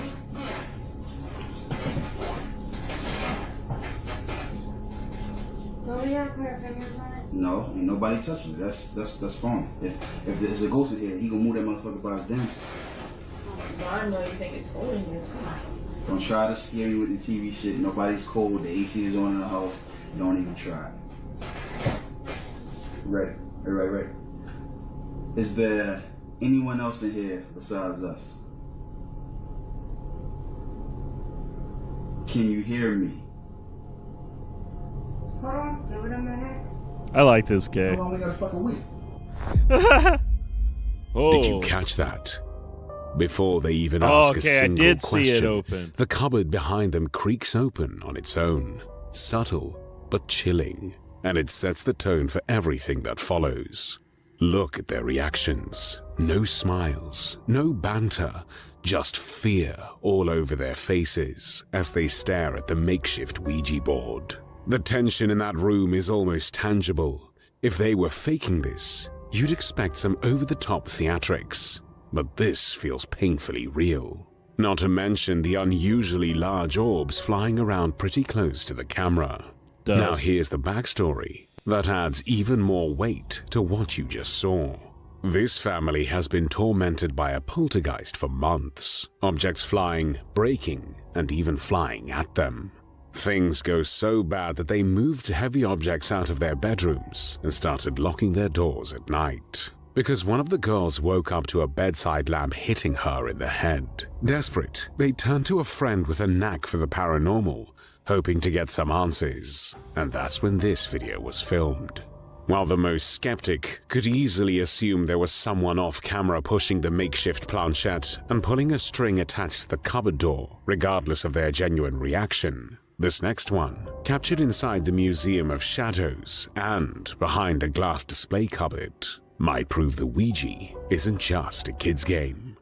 Well, we gotta put our fingers on it. No, ain't nobody touching it. That's fine. If there's a ghost in here, he gonna move that motherfucker by his damn self. I know you think it's cold in here. It's fine. Don't try to scare me with the TV shit. Nobody's cold. The AC is on in the house. Don't even try. Ready. Ready. Is there anyone else in here besides us? Can you hear me? Hold on, give it a minute. I like this guy. How long we got a fucking week? Did you catch that? Before they even ask a single question, see it open. the cupboard behind them creaks open on its own, subtle but chilling, and it sets the tone for everything that follows. Look at their reactions. No smiles, no banter, just fear all over their faces as they stare at the makeshift Ouija board. The tension in that room is almost tangible. If they were faking this, you'd expect some over-the-top theatrics. But this feels painfully real. Not to mention the unusually large orbs flying around pretty close to the camera. Now here's the backstory that adds even more weight to what you just saw. This family has been tormented by a poltergeist for months. Objects flying, breaking, and even flying at them. Things go so bad that they moved heavy objects out of their bedrooms and started locking their doors at night. Because one of the girls woke up to a bedside lamp hitting her in the head. Desperate, they turned to a friend with a knack for the paranormal, hoping to get some answers. And that's when this video was filmed. While the most skeptic could easily assume there was someone off camera pushing the makeshift planchette and pulling a string attached to the cupboard door, regardless of their genuine reaction, this next one, captured inside the Museum of Shadows and behind a glass display cupboard, might prove the Ouija isn't just a kid's game.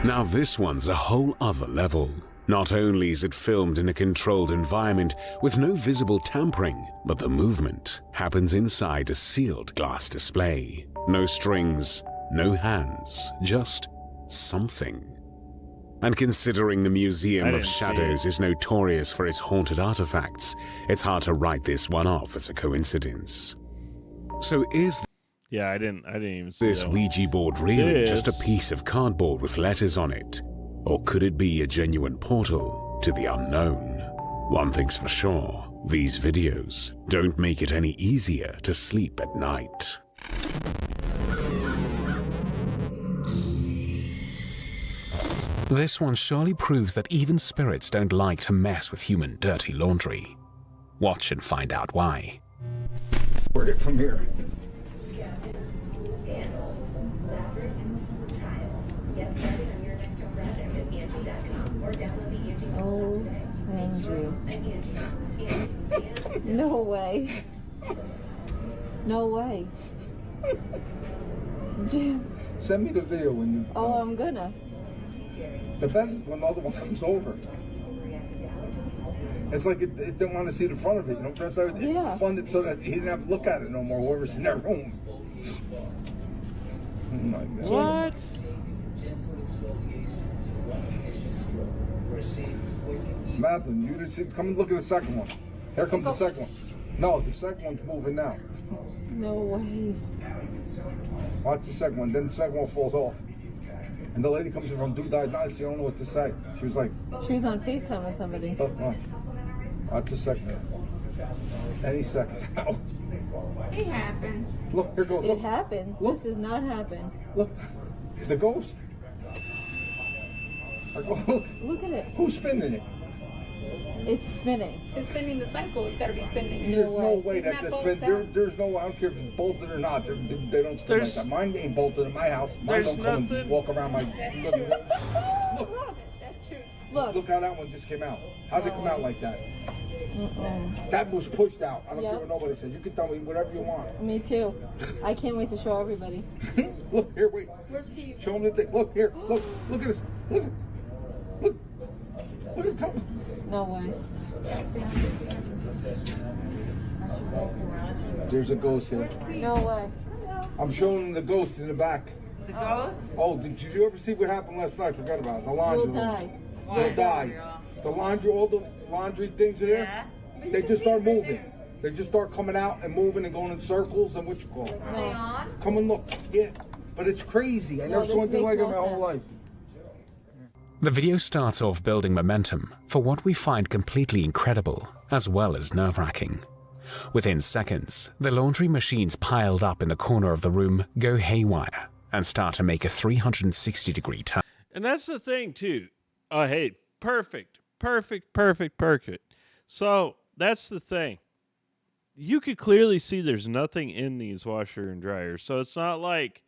Now this one's a whole other level. Not only is it filmed in a controlled environment with no visible tampering, but the movement happens inside a sealed glass display. No strings, no hands, just something. And considering the Museum of Shadows is notorious for its haunted artifacts, it's hard to write this one off as a coincidence. So is I didn't even see this that Ouija board really just a piece of cardboard with letters on it? Or could it be a genuine portal to the unknown? One thing's for sure, these videos don't make it any easier to sleep at night. This one surely proves that even spirits don't like to mess with human dirty laundry. Watch and find out why. Where'd it from here? Oh, Andrew. No way. No way. Jim. Send me the video when you... Oh, I'm gonna. The best is when the other one comes over. It's like it didn't want to see the front of it, you know? It's funded so that he didn't have to look at it no more, whoever's in that room. Oh my God. What? Madeline, you didn't see... Come and look at the second one. Here comes the second one. No, the second one's moving now. No way. Watch the second one, then the second one falls off. And the lady comes in from Do Die Night, she don't know what to say. She was like... She was on FaceTime with somebody. Oh, watch the second one. Any second now. It happens. Look, here goes. It happens. Look. This does not happen. Look, the ghost. Look at it. Who's spinning it? It's spinning. It's spinning the cycle. It's got to be spinning. There's no way that this spin. There's no way. I don't care if it's bolted or not. They don't spin like that. Mine ain't bolted in my house. Mine don't come and walk around my living room. Look, that's true. Look how that one just came out. How'd it come out like that? That was pushed out. I don't care what nobody says. You can tell me whatever you want. Me too. I can't wait to show everybody. Look, here, wait. Where's Steve? Show them the thing. Look, here. Look at this. Look at the No way. There's a ghost here. No way. I'm showing them the ghost in the back. The ghost? Oh, did you ever see what happened last night? Forgot about it. The laundry. We'll die. They'll die. The laundry, all the laundry things are there. They just start moving. They just start coming out and moving and going in circles and what you call it. Are they on? Come and look. Yeah. But it's crazy. I never saw anything like it in my whole life. The video starts off building momentum for what we find completely incredible as well as nerve-wracking. Within seconds, the laundry machines piled up in the corner of the room go haywire and start to make a 360-degree turn. And that's the thing, too. Hey, perfect. So, that's the thing. You could clearly see there's nothing in these washer and dryers. So, it's not like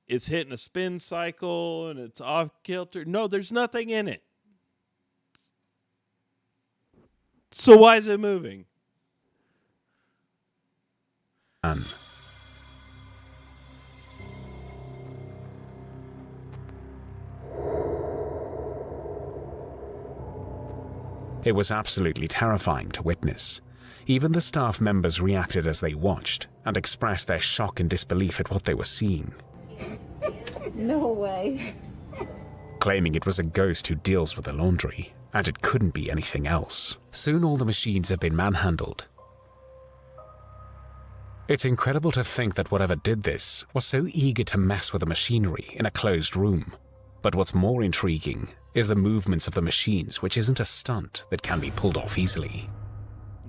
it's hitting a spin cycle and it's off kilter. No, there's nothing in it. So, why is it moving? It was absolutely terrifying to witness. Even the staff members reacted as they watched and expressed their shock and disbelief at what they were seeing. No way. Claiming it was a ghost who deals with the laundry, and it couldn't be anything else. Soon all the machines have been manhandled. It's incredible to think that whatever did this was so eager to mess with the machinery in a closed room. But what's more intriguing is the movements of the machines, which isn't a stunt that can be pulled off easily.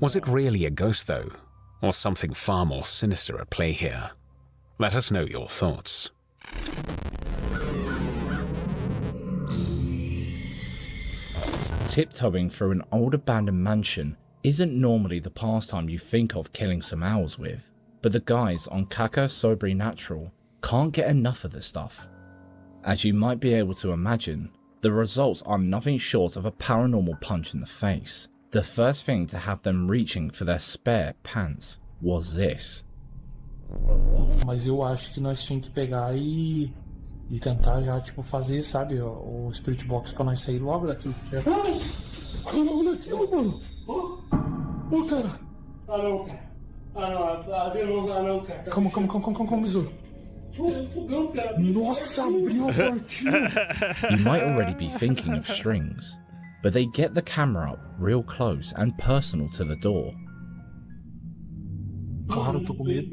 Was it really a ghost though, or something far more sinister at play here? Let us know your thoughts. Tiptoeing through an old abandoned mansion isn't normally the pastime you think of killing some owls with, but the guys on Caca Sobrenatural can't get enough of this stuff. As you might be able to imagine, the results are nothing short of a paranormal punch in the face. The first thing to have them reaching for their spare pants was this. Mas eu acho que nós tínhamos que pegar e tentar já, tipo, fazer, sabe, o Spirit Box pra nós sair logo daqui. Olha aquilo, mano. Ô, cara. Ah, não, cara. Ah, não, cara. Calma, Besouro. Nossa, abriu a portinha. You might already be thinking of strings, but they get the camera up real close and personal to the door. Cara, eu tô com medo.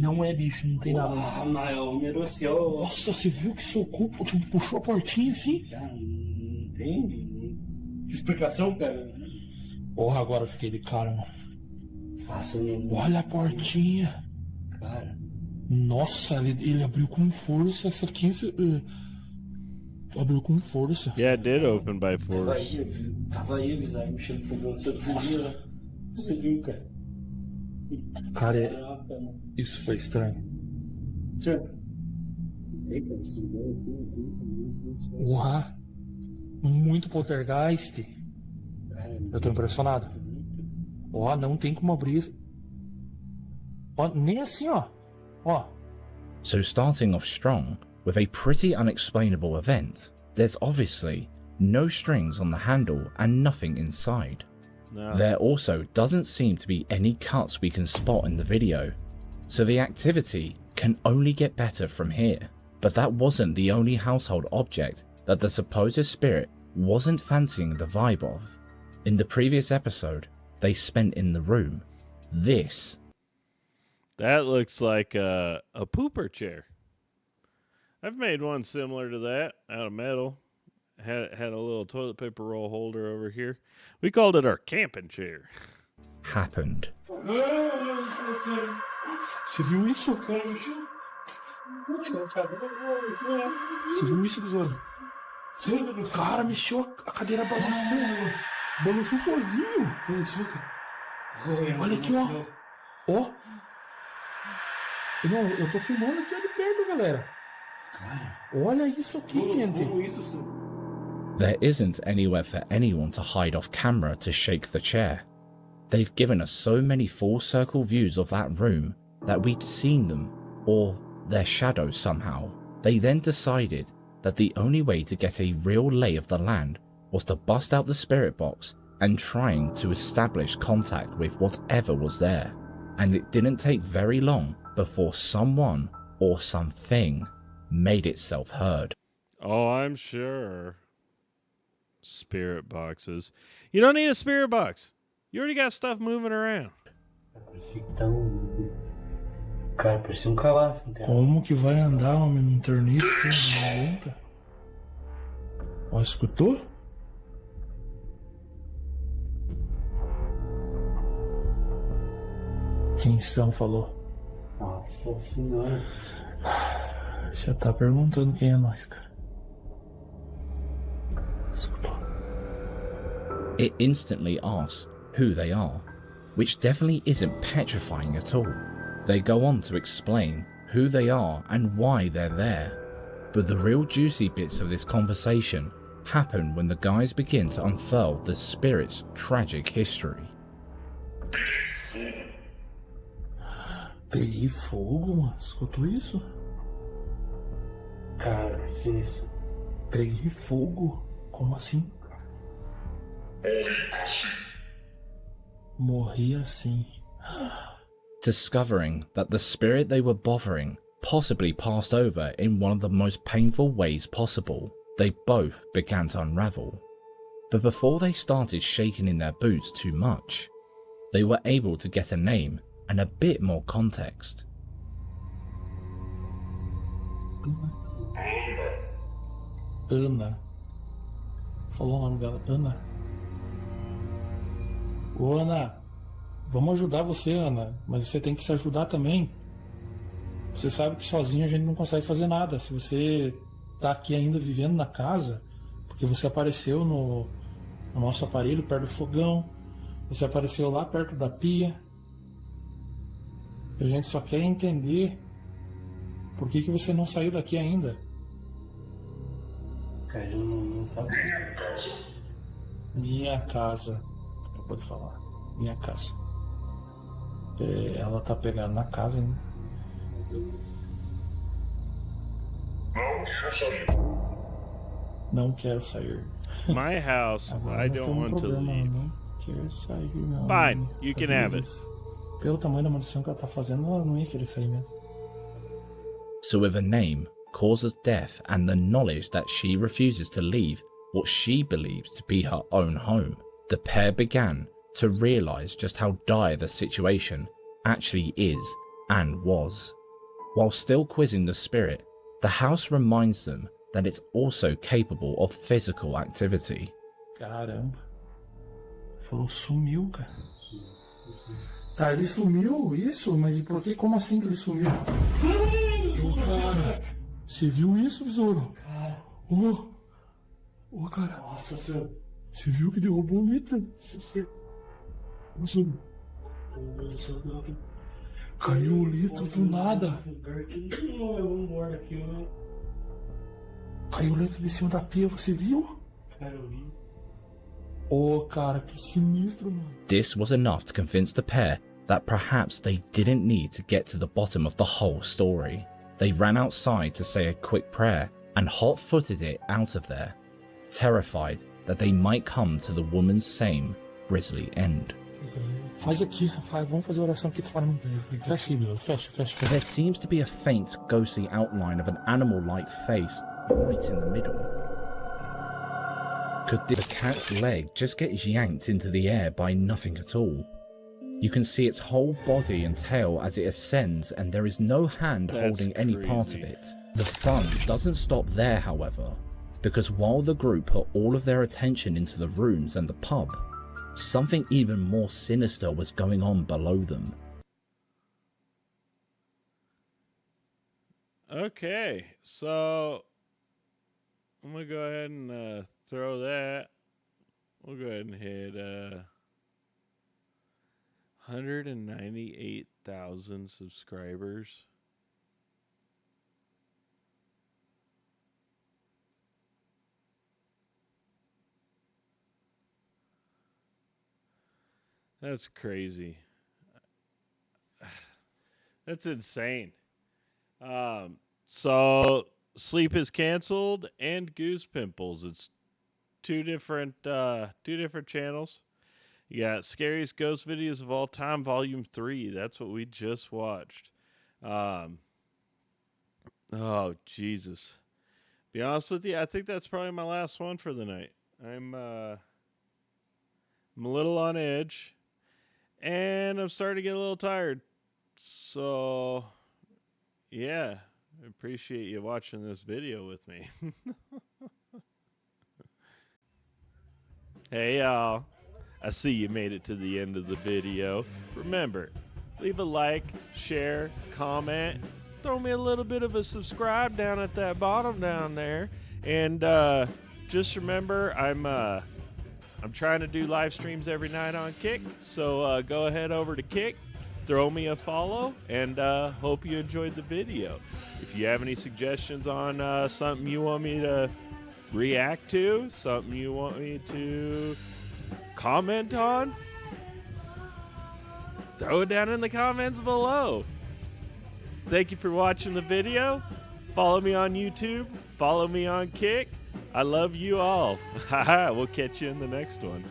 Não é bicho, não tem nada. Nossa, você viu que socou, tipo, puxou a portinha assim? Não tem explicação, cara. Porra, agora eu fiquei de cara, mano. Olha a portinha. Cara. Nossa, ele abriu com força. Essa aqui abriu com força. Yeah, it did open by force. Tava aí, Visai, mexendo no fogão. Você viu, cara? Cara, isso foi estranho. Uau! Muito poltergeist. Eu tô impressionado. Ó, não tem como abrir. Ó, nem assim, ó. So starting off strong with a pretty unexplainable event, there's obviously no strings on the handle and nothing inside. No. There also doesn't seem to be any cuts we can spot in the video, so the activity can only get better from here. But that wasn't the only household object that the supposed spirit wasn't fancying the vibe of. In the previous episode they spent in the room, this. That looks like a pooper chair. I've made one similar to that out of metal. Had a little toilet paper roll holder over here. We called it our camping chair. Happened. Você viu isso? Você viu isso, Besouro? Cara, mexeu a cadeira balançando. Balançou sozinho. Olha aqui, ó. Não, eu tô filmando aqui de perto, galera. Olha isso aqui, gente. There isn't anywhere for anyone to hide off camera to shake the chair. They've given us so many full circle views of that room that we'd seen them, or their shadows somehow. They then decided that the only way to get a real lay of the land was to bust out the spirit box and trying to establish contact with whatever was there. And it didn't take very long before someone or something made itself heard. Oh, I'm sure. Spirit boxes. You don't need a spirit box. You already got stuff moving around. Cara, parecia cavalo assim, cara. Como que vai andar, homem, num torneio? Ó, escutou? Quem são falou? Nossa senhora. Já tá perguntando quem é nós, cara. It instantly asks who they are, which definitely isn't petrifying at all. They go on to explain who they are and why they're there. But the real juicy bits of this conversation happen when the guys begin to unfurl the spirit's tragic history. Peguei fogo, mano. Escutou isso? Cara, que sinistro. Peguei fogo? Como assim? Morri assim. Discovering that the spirit they were bothering possibly passed over in one of the most painful ways possible, they both began to unravel. But before they started shaking in their boots too much, they were able to get a name and a bit more context. Ana. Falou o nome dela. Ana. Ô, Ana. Vamos ajudar você, Ana. Mas você tem que se ajudar também. Você sabe que sozinho a gente não consegue fazer nada. Se você tá aqui ainda vivendo na casa, porque você apareceu no nosso aparelho perto do fogão, você apareceu lá perto da pia. A gente só quer entender por que você não saiu daqui ainda. Cara, eu não sabia. Minha casa. Não pode falar. Minha casa. Ela tá pegada na casa ainda. Não quero sair. My house. Agora I nós don't temos want to problema, leave. Não quero sair, não. Fine, you can Sabia have it. disso. Pelo tamanho da maldição que ela tá fazendo, ela não ia querer sair mesmo. So with a name, cause of death, and the knowledge that she refuses to leave what she believes to be her own home, the pair began to realise just how dire the situation actually is and was. While still quizzing the spirit, the house reminds them that it's also capable of physical activity. Caramba. Falou, sumiu, cara. Tá, ele sumiu, isso? Mas e por que? Como assim que ele sumiu? Ô, cara, você viu isso, besouro? Ô, cara. Nossa senhora. Você viu que derrubou o litro? Caiu o litro do nada. Caiu o litro de cima da pia, você viu? Cara, eu vi. Ô, cara, que sinistro, mano. This was enough to convince the pair that perhaps they didn't need to get to the bottom of the whole story. They ran outside to say a quick prayer and hot-footed it out of there, terrified that they might come to the woman's same grisly end. Faz aqui, vamos fazer a oração aqui fora. Fecha aí, meu. Fecha. There seems to be a faint, ghostly outline of an animal-like face right in the middle. Could the cat's leg just get yanked into the air by nothing at all? You can see its whole body and tail as it ascends, and there is no hand holding any part of it. The fun doesn't stop there, however, because while the group put all of their attention into the rooms and the pub, something even more sinister was going on below them. Okay, so I'm gonna go ahead and throw that. We'll go ahead and hit 198,000 subscribers. That's crazy. That's insane. So Sleep is canceled and Goose Pimples. It's two different channels. You got Scariest Ghost Videos of All Time, Volume 3. That's what we just watched. Oh, Jesus. Be honest with you, I think that's probably my last one for the night. I'm a little on edge, and I'm starting to get a little tired. So, yeah, I appreciate you watching this video with me. Hey y'all, I see you made it to the end of the video. Remember, leave a like, share, comment, throw me a little bit of a subscribe down at that bottom down there. And just remember, I'm trying to do live streams every night on Kick, so go ahead over to Kick, throw me a follow, and hope you enjoyed the video. If you have any suggestions on something you want me to react to, something you want me to comment on, throw it down in the comments below. Thank you for watching the video. Follow me on YouTube. Follow me on Kick. I love you all. We'll catch you in the next one.